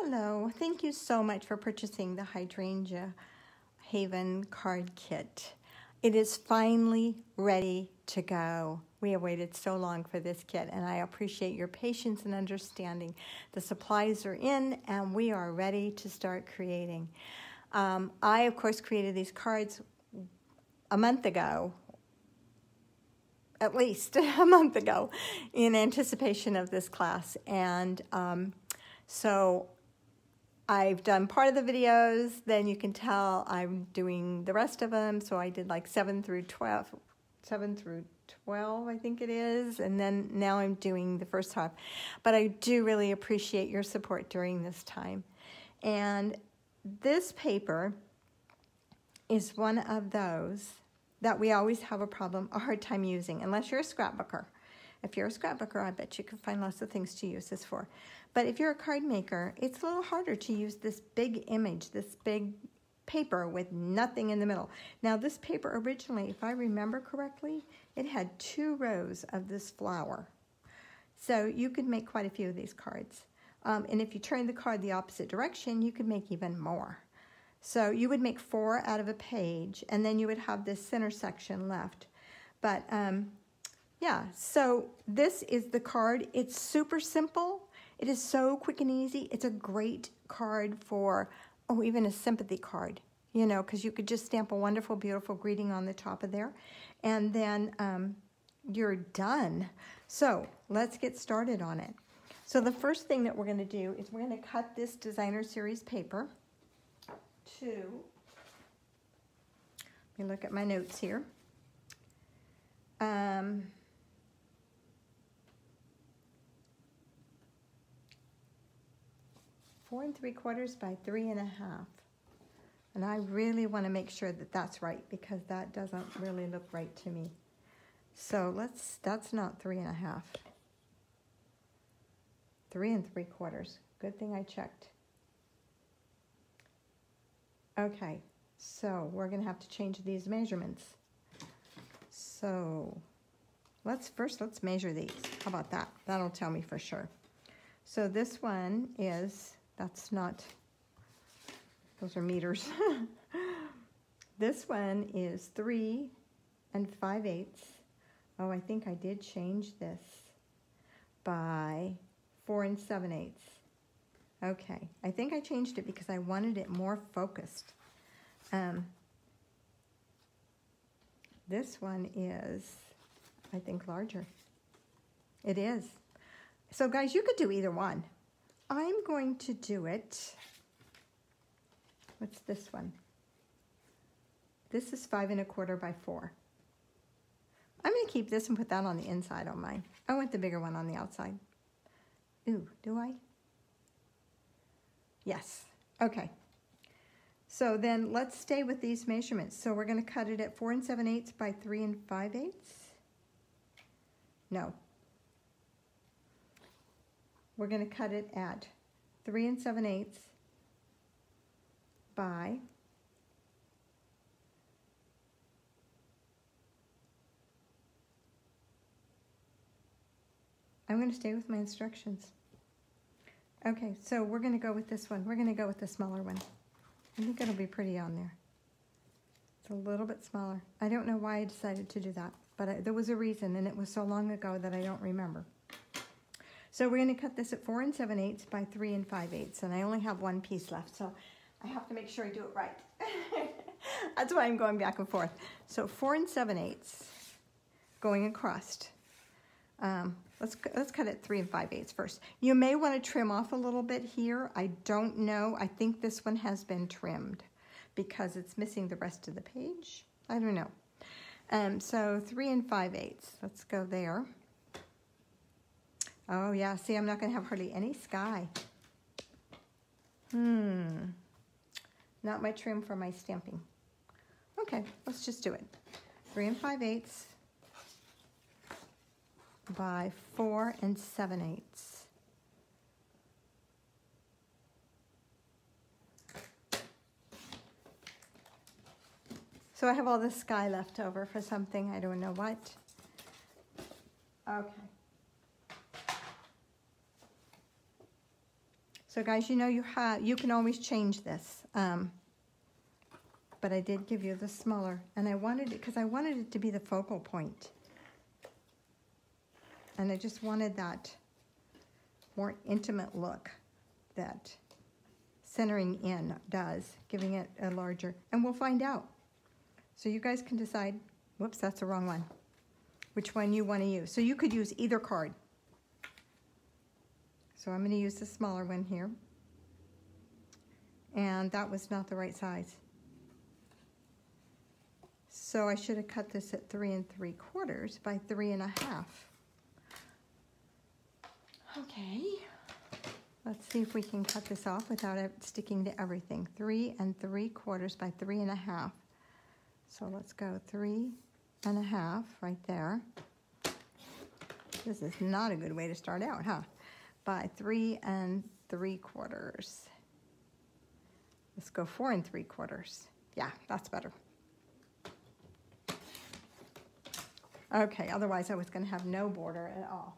Hello, thank you so much for purchasing the Hydrangea Haven Card Kit. It is finally ready to go. We have waited so long for this kit, and I appreciate your patience and understanding. The supplies are in, and we are ready to start creating. I, of course, created these cards a month ago, at least a month ago, in anticipation of this class. And so I've done part of the videos, then you can tell I'm doing the rest of them. So I did like 7 through 12, I think it is. And then now I'm doing the first half. But I do really appreciate your support during this time. And this paper is one of those that we always have a hard time using, unless you're a scrapbooker. If you're a scrapbooker, I bet you can find lots of things to use this for. But if you're a card maker, it's a little harder to use this big image, this big paper with nothing in the middle. Now, this paper originally, if I remember correctly, it had 2 rows of this flower. So you could make quite a few of these cards. And if you turn the card the opposite direction, you could make even more. So you would make 4 out of a page, and then you would have this center section left. But yeah, so this is the card. It's super simple. It is so quick and easy. It's a great card for, even a sympathy card, you know, because you could just stamp a wonderful, beautiful greeting on the top of there, and then you're done. So let's get started on it. So the first thing that we're going to do is we're going to cut this designer series paper to, let me look at my notes here. 4 3/4 by 3 1/2. And I really want to make sure that that's right, because that doesn't really look right to me. So that's not 3 1/2. 3 3/4. Good thing I checked. Okay, so we're going to have to change these measurements. So let's measure these. How about that? That'll tell me for sure. So this one is, that's not, those are meters. This one is 3 5/8. Oh, I think I did change this by 4 7/8. Okay, I think I changed it because I wanted it more focused. This one is, I think, larger. It is. So guys, you could do either one. I'm going to do it, what's this one? This is 5 1/4 by 4. I'm going to keep this and put that on the inside on mine. I want the bigger one on the outside. Ooh, do I? Yes. Okay. So then let's stay with these measurements. So we're going to cut it at 4 7/8 by 3 5/8. No. We're going to cut it at 3 7/8 by I'm going to stay with my instructions. Okay, so we're going to go with this one. We're going to go with the smaller one. I think it'll be pretty on there. It's a little bit smaller. I don't know why I decided to do that, but there was a reason, and it was so long ago that I don't remember. So we're going to cut this at 4 7/8 by 3 5/8, and I only have one piece left, so I have to make sure I do it right. That's why I'm going back and forth. So 4 7/8 going across. Let's cut it 3 5/8 first. You may want to trim off a little bit here. I don't know. I think this one has been trimmed because it's missing the rest of the page. I don't know. So 3 5/8. Let's go there. Oh yeah, see, I'm not going to have hardly any sky. Not my trim for my stamping. Okay, let's just do it. 3 5/8 by 4 7/8. So I have all this sky left over for something, I don't know what. Okay. So guys, you know you can always change this. But I did give you the smaller, and I wanted it because I wanted it to be the focal point. And I just wanted that more intimate look that centering in does, giving it a larger, and we'll find out. So you guys can decide, whoops, that's the wrong one, which one you want to use. So you could use either card. So I'm going to use the smaller one here. And that was not the right size. So I should have cut this at 3 3/4 by 3 1/2. Okay, let's see if we can cut this off without it sticking to everything. 3 3/4 by 3 1/2. So let's go 3 1/2 right there. This is not a good way to start out, huh? By 3 3/4. Let's go 4 3/4. Yeah, that's better. Okay, otherwise I was going to have no border at all.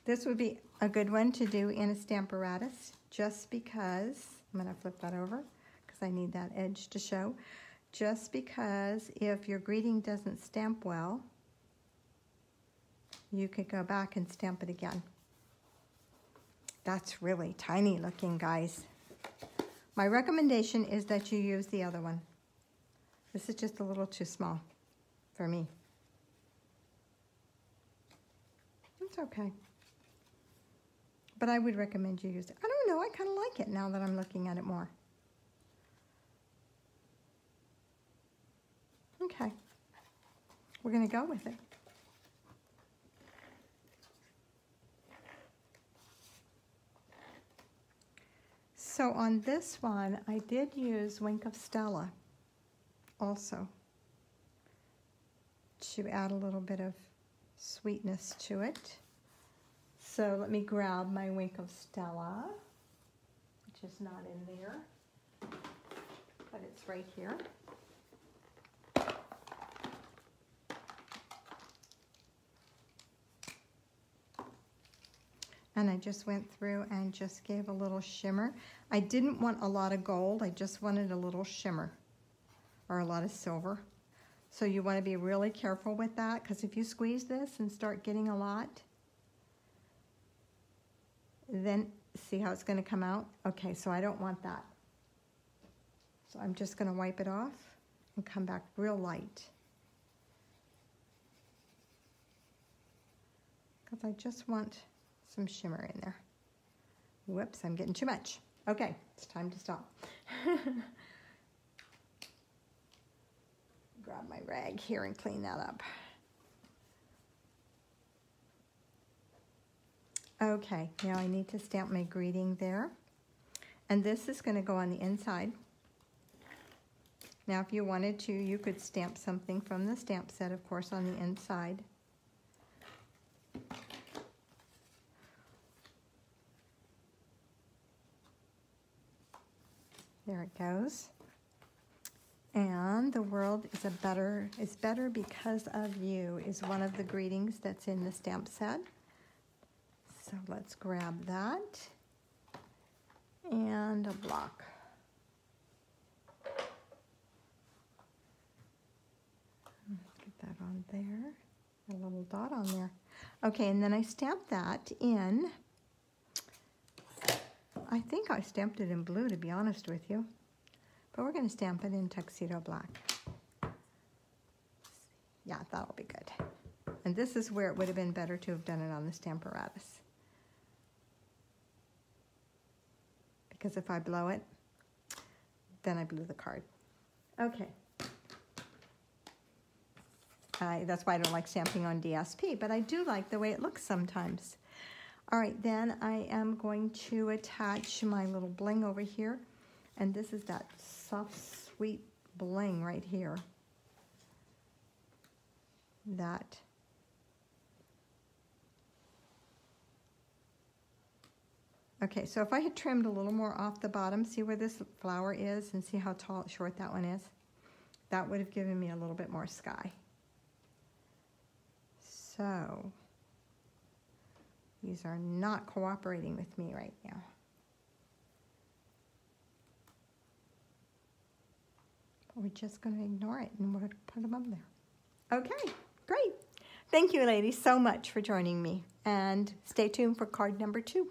This would be a good one to do in a Stamparatus, just because, I'm going to flip that over because I need that edge to show, just because if your greeting doesn't stamp well, you could go back and stamp it again. That's really tiny looking, guys. My recommendation is that you use the other one. This is just a little too small for me. It's okay. But I would recommend you use it. I don't know, I kind of like it now that I'm looking at it more. Okay. We're going to go with it. So on this one, I did use Wink of Stella also to add a little bit of sweetness to it. So let me grab my Wink of Stella, which is not in there, but it's right here. And I just went through and just gave a little shimmer. I didn't want a lot of gold, I just wanted a little shimmer or a lot of silver. So you want to be really careful with that, because if you squeeze this and start getting a lot, then see how it's going to come out? Okay, so I don't want that. So I'm just going to wipe it off and come back real light. Because I just want some shimmer in there. Whoops, I'm getting too much. Okay, it's time to stop. Grab my rag here and clean that up. Okay, now I need to stamp my greeting there. And this is going to go on the inside. Now if you wanted to, you could stamp something from the stamp set, of course, on the inside. There it goes. And the world is better because of you is one of the greetings that's in the stamp set. So let's grab that and a block. Get that on there, a little dot on there. Okay, and then I stamped that in, I think I stamped it in blue, to be honest with you, but we're going to stamp it in tuxedo black. Yeah, that'll be good. And this is where it would have been better to have done it on the Stamparatus. Because if I blow it, then I blew the card. Okay. That's why I don't like stamping on DSP, but I do like the way it looks sometimes. All right, then I am going to attach my little bling over here. And this is that soft, sweet bling right here. That. Okay, so if I had trimmed a little more off the bottom, see where this flower is and see how tall, short that one is? That would have given me a little bit more sky. So These are not cooperating with me right now. We're just going to ignore it and we're going to put them up there. Okay, great. Thank you, ladies, so much for joining me. And stay tuned for card number 2.